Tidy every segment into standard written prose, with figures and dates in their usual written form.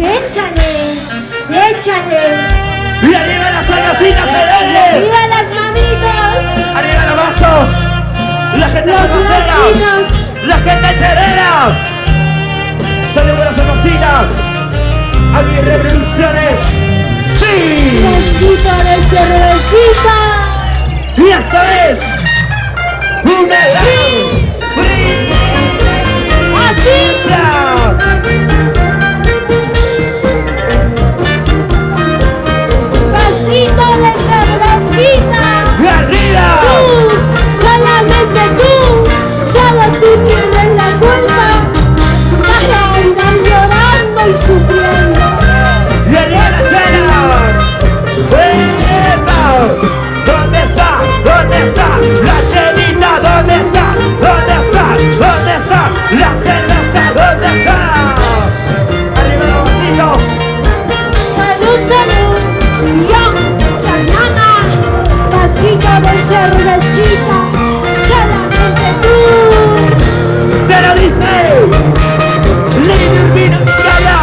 Échale, échale. Y arriba las cervecitas, señores. Arriba las manitos. Arriba los vasos. La gente Los cervecera. vecinos. La gente cervera. Salud a la cervecita. Aguirre Producciones. Sí. Vasito de cervecita. Y esta es una Sí. Así. Vasito de cervecita. Y arriba. Tú, solamente tú, solo tú tienes la culpa para andar llorando y sufriendo. Y arriba las chelas. ¡Epa! ¿Dónde está? ¿Dónde está? La chelita, ¿dónde está? ¿Dónde está? ¿Dónde está? La cerveza, ¿dónde está? Arriba los vasitos. Salud, salud, yo, chanana, vasito de cervecita, solamente tú. Te lo dice Lady Urbina Calla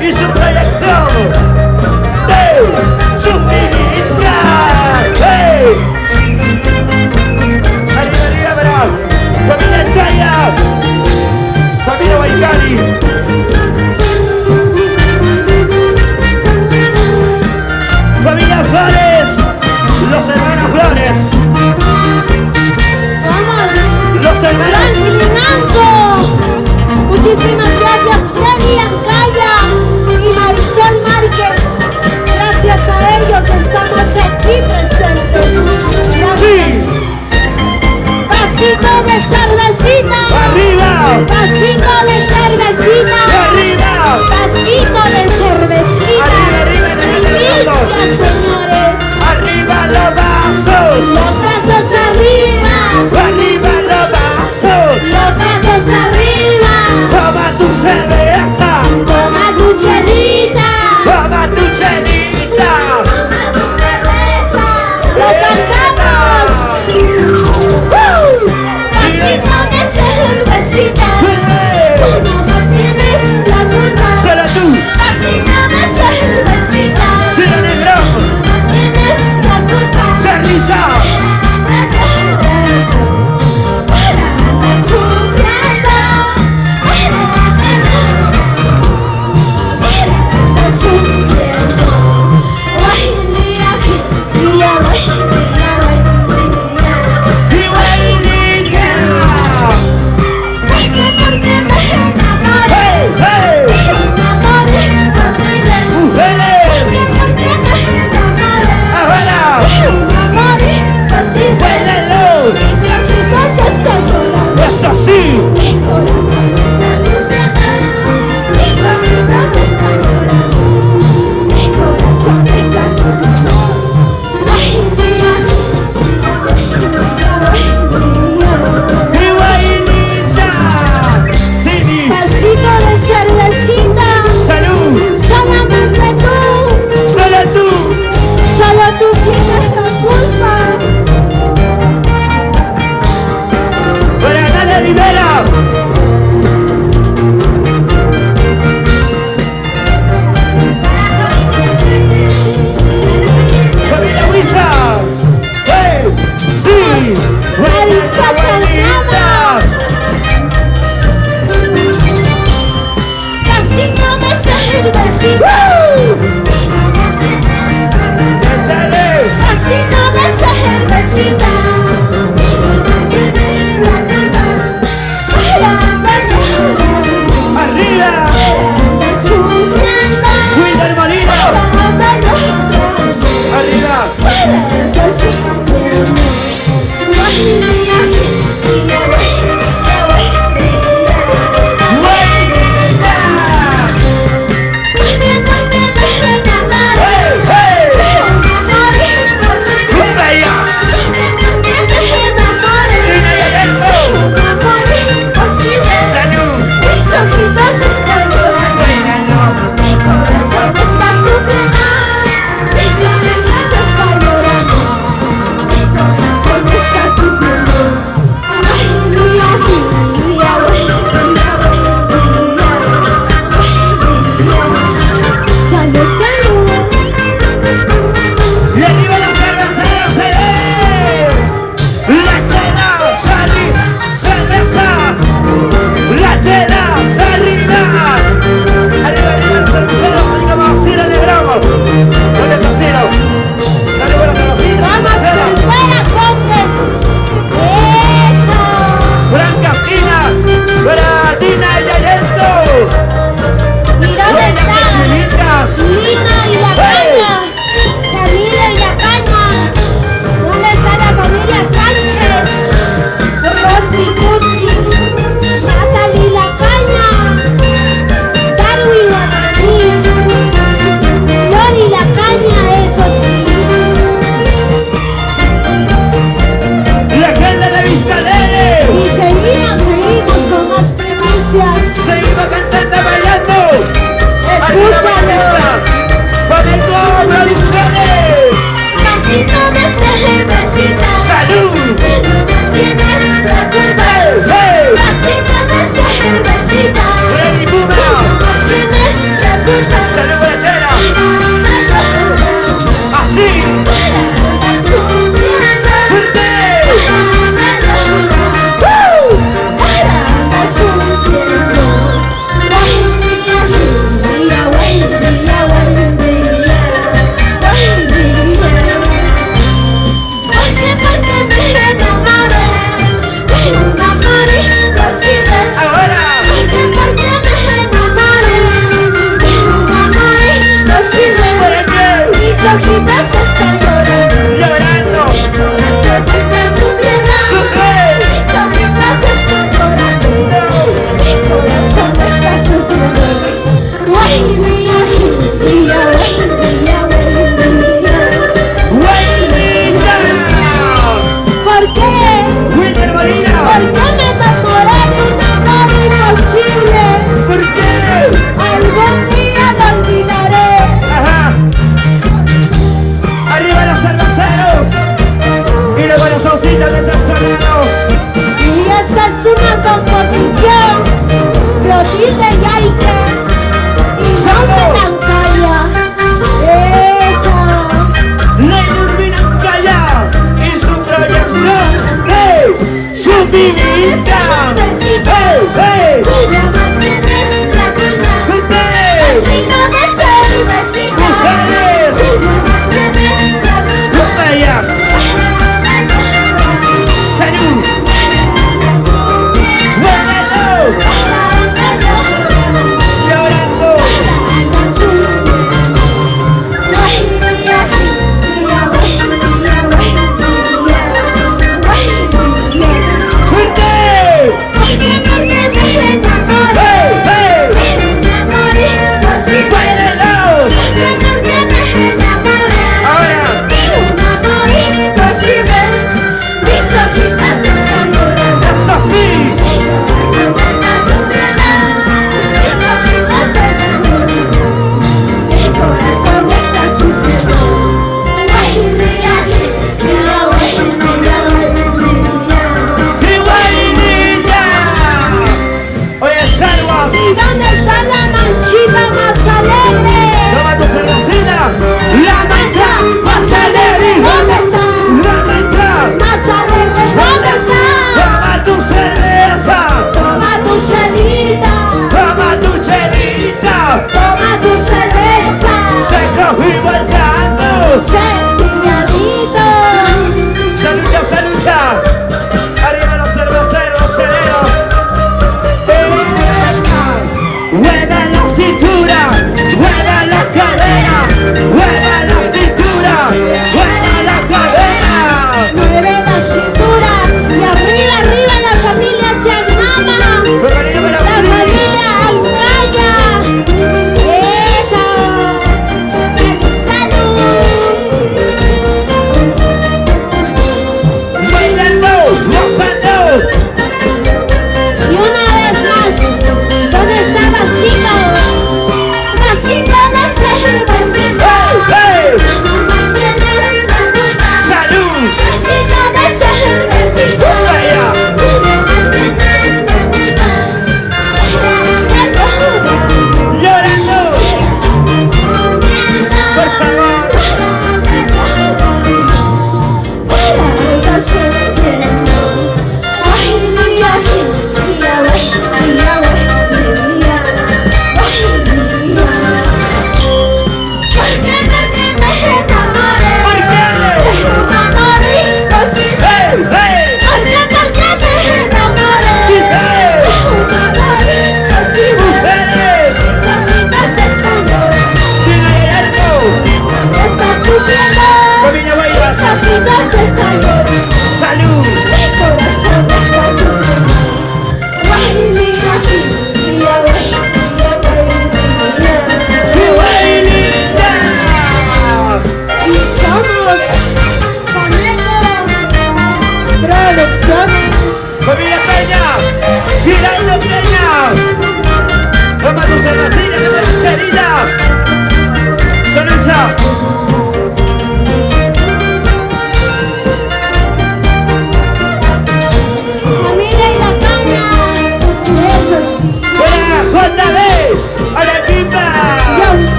y su proyección de su vida. ¡Hey! Arriba, arriba, verá. Familia Chaya. Familia Baikali. Familia Flores. Los hermanos Flores. Vamos, Los hermanos. Franklin Anco. Muchísimas gracias, Freddy Ancaya y Marisol Márquez. Gracias a ellos estamos aquí presentes. Gracias. Sí. Vasito de cervecita. Arriba. Vasito de cervecita. Arriba. Vasito de cervecita. Arriba, arriba, arriba, Primicia, todos. señores. Arriba los vasos. Los vasos arriba. Arriba los vasos. Los vasos arriba. Toma tu cerveza. Toma tu chelita. Toma tu chelita. Toma tu cerveza. Lo cantamos. Vasito de cervecita. Tú nomás tienes la culpa. Solo tú. Vasito de cervecita. Silo negro. Nomás tienes la culpa. Cherriza. Para andar sufriendo. Para andar sufriendo. Ay, mira aquí, mira, ay, mira, ay, mira. Y Guainilla. Porque me enamoré. Hey, Me enamoré imposible. mujeres. Porque me enamoré. Ahora. Me enamoré imposible. Bailalo. Mi casa está llorando. Eso sí. Mi corazón está sufriendo. Mis oídos están llorando. Mi corazón está sufriendo. Ay, mira, Y Guainilla. Cindy. vasito de cervecita. Salud. Solamente tú, Solo tú. solo tú tienes la culpa. Para Natalia Rivera. Familia Huiza. Hey, sí. Marisol Chanama. Vasito de cervecita. Échale. Vasito de cervecita. Arriba. Cuida el molino. Arriba. Hey, hey. Cumbia. Dime ahí adentro. Salud. Mis ojitos están llorando. Bailalo. Mi corazón está sufriendo. Mis ojitos están llorando. Mi corazón está sufriendo. Llorando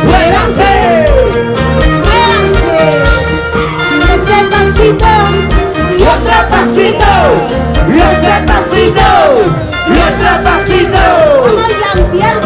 muévanse. Ese pasito Y otro pasito, y ese pasito, y otro pasito. Vamos a llampear